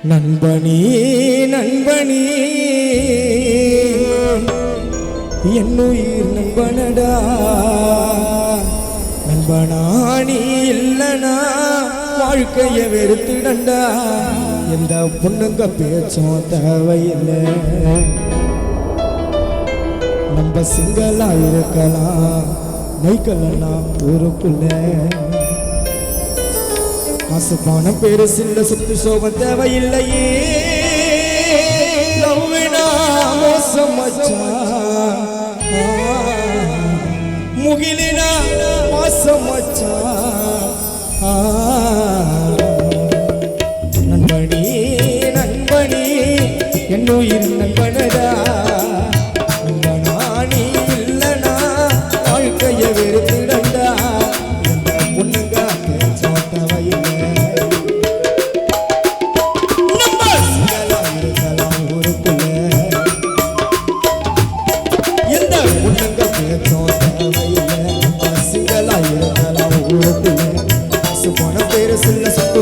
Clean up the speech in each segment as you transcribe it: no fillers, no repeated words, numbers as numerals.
நண்பனே நண்பனே என்னுயிர் நண்பனடா நண்பனா நீ இல்லனா வாழ்க்கைய வெறுத்துடண்டா எந்த பொண்ணுங்க பேச்சும் தேவையில்லை நம்ம சிங்களா இருக்கலாம் மைக்கெல்லாம் ஊருக்குள்ள காசு பணம் பேரு சின்ன சொத்து சோகம் தேவையில்லையே லவ்னா மோசம் மச்சான் முகிலினா மோசம் மச்சான் நண்பனே நண்பனே என்னுயிர் நண்பனடா நண்பனா நீ இல்லனா வாழ்க்கைய வெறுத்துடண்டா எந்த பொண்ணுங்க பேச்சும் தேவையில்லை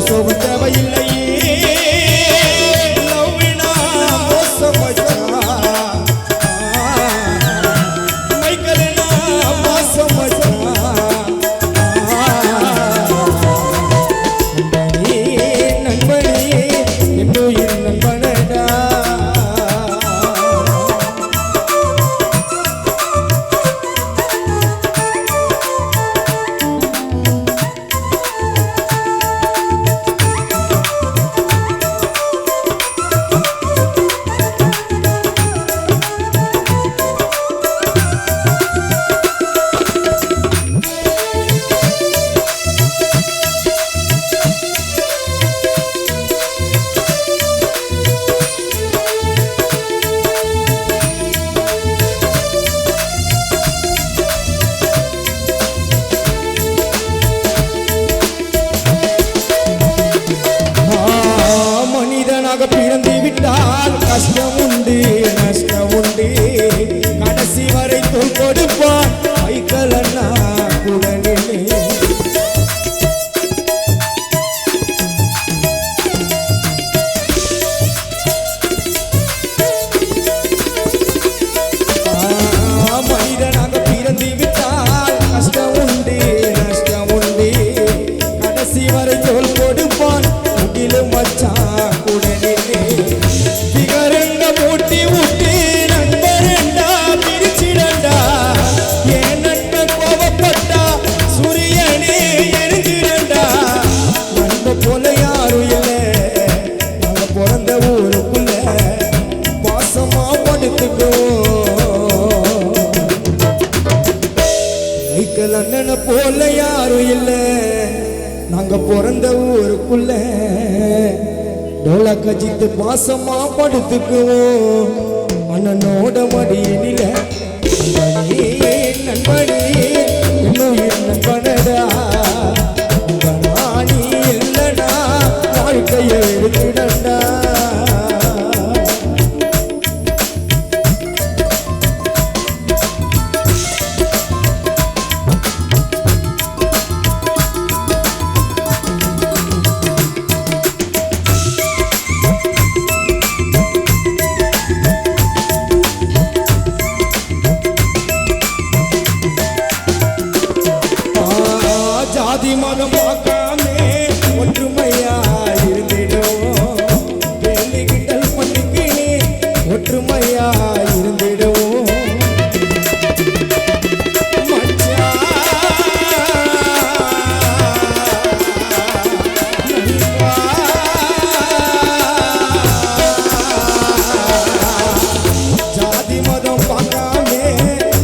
சோகம் தேவையில்லையே லவ்னா மோசம் மச்சான் மைக்கேல்னா மோசம் மச்சான் நண்பனே நண்பனே என்னுயிர் நண்பனடா பிறந்து விட்டால் கஷ்டம் உண்டு நஷ்டம் உண்டு கடைசி வரை தோல் கொடுப்பான் மைக்கேலண்ணா குடனே மனிதனாக பிறந்து விட்டால் கஷ்டம் உண்டு நஷ்டம் உண்டு கடைசி வரை தோல் கொடுப்பான் முகிலும் மச்சான் அண்ணனை போல யாரும் இல்ல நாங்க பிறந்த ஊருக்குள்ள டோலா கஜித்து பாசமா படுத்துக்குவோம் அண்ணனோட மடியினில நண்பனே நண்பனே என்னுயிர் நண்பனடா நண்பனா நீ இல்லனா வாழ்க்கைய எடுத்துடண்டா ஜாதி மதம் பார்க்காமே ஒற்றுமையா இருந்திடுவோம் கேள்வி கிண்டல் பண்ணிக்கினே ஒற்றுமையா இருந்திடுவோம் ஜாதி மதம் பார்க்காமே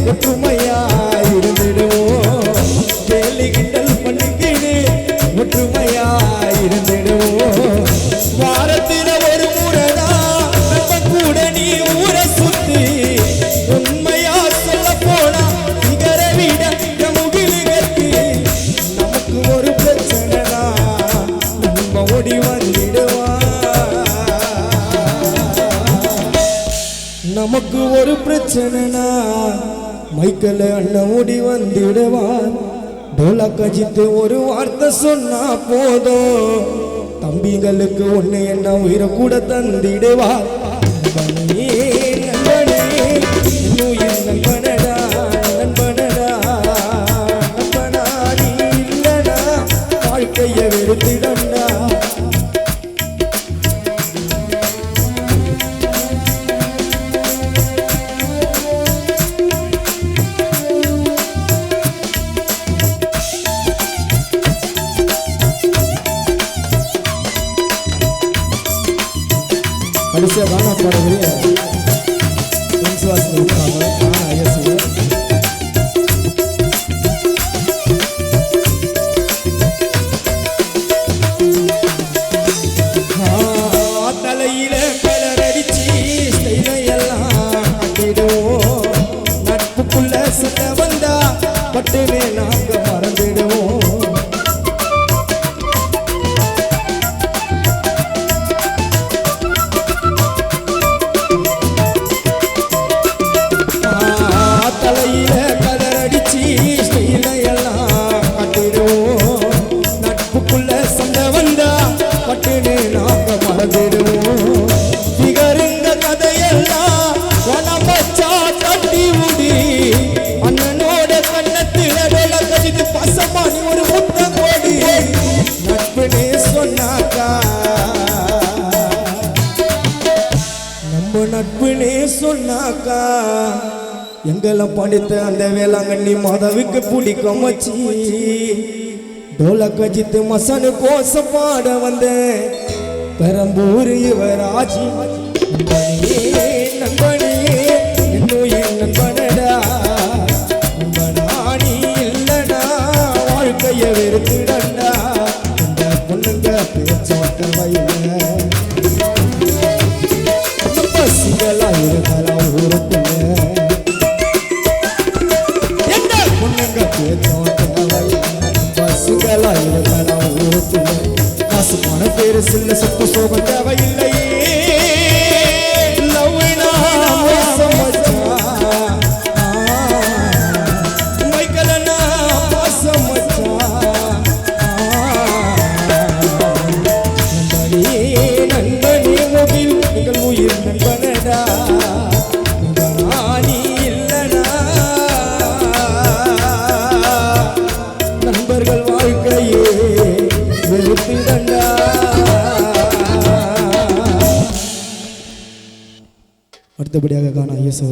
ஒற்றுமையா இருந்திடுவோம் ஒற்றுமையா இருந்திடுவோம் வாரத்தில ஒரு முறைதான் நம்ம கூட நீ ஊரை சுத்தி உண்மையா சொல்ல போனா நிகர விட முகிலுகத்தி நமக்கு ஒரு பிரச்சனைனா நம்ம ஓடி வந்துடுவான் நமக்கு ஒரு பிரச்சனைனா மைக்கேல் அண்ணன் ஓடி வந்துடுவான் டோலா கஜித்து ஒரு வார்த்தை சொன்னா போதும் தம்பிங்களுக்கு ஒண்ணு என்ன உயிரை கூட தந்திடுவா நண்பனே நண்பனே என்னுயிர் நண்பனடா நண்பனடா நண்பனா நீ இல்லடா வாழ்க்கைய வெறுத்திடண்டா கடைசியாக காணா பாடக்கூடிய விசுவாசம் தலையில கலரடிச்சு எல்லாம் கட்டிடுவோம் நட்புக்குள்ள சட்ட வந்தா பட்டுமே நாங்க மறந்துடுவோம் நட்புனே சொன்னாக்கா எங்களை படித்த அந்த வேளாங்கண்ணி மாதவுக்கு பிடிக்கும் வச்சு டோல கஜித்து மசனு கோச பாட வந்த பெரம்பூர் யுவராஜி நண்பனே நண்பனே என்னுயிர் நண்பனடா நண்பனா நீ இல்லடா வாழ்க்கைய வெறுத்துடண்டா இந்த பொண்ணுங்க பேச்சோட்ட வயல பசுங்களா இருக்கலாம் ஊருக்குள்ள எந்த பொண்ணுங்க பேச்சோட்ட வயல பசுங்களா இருக்கலாம் ஊருக்குள்ள காசு பண பேரு சில்ல சுத்த சோகம் தேவையில்லையே லவ்னா மோசம் மச்சா மைக்கலனா பாசம் மச்சா நண்பனே நண்பனே முகில் எங்கள் உயிர் நண்பனடா நீ இல்லனா நண்பர்கள் வாழ்க்கையே வெறுப்பிடண்டா. அடுத்தபடியாக காண ஐயசோ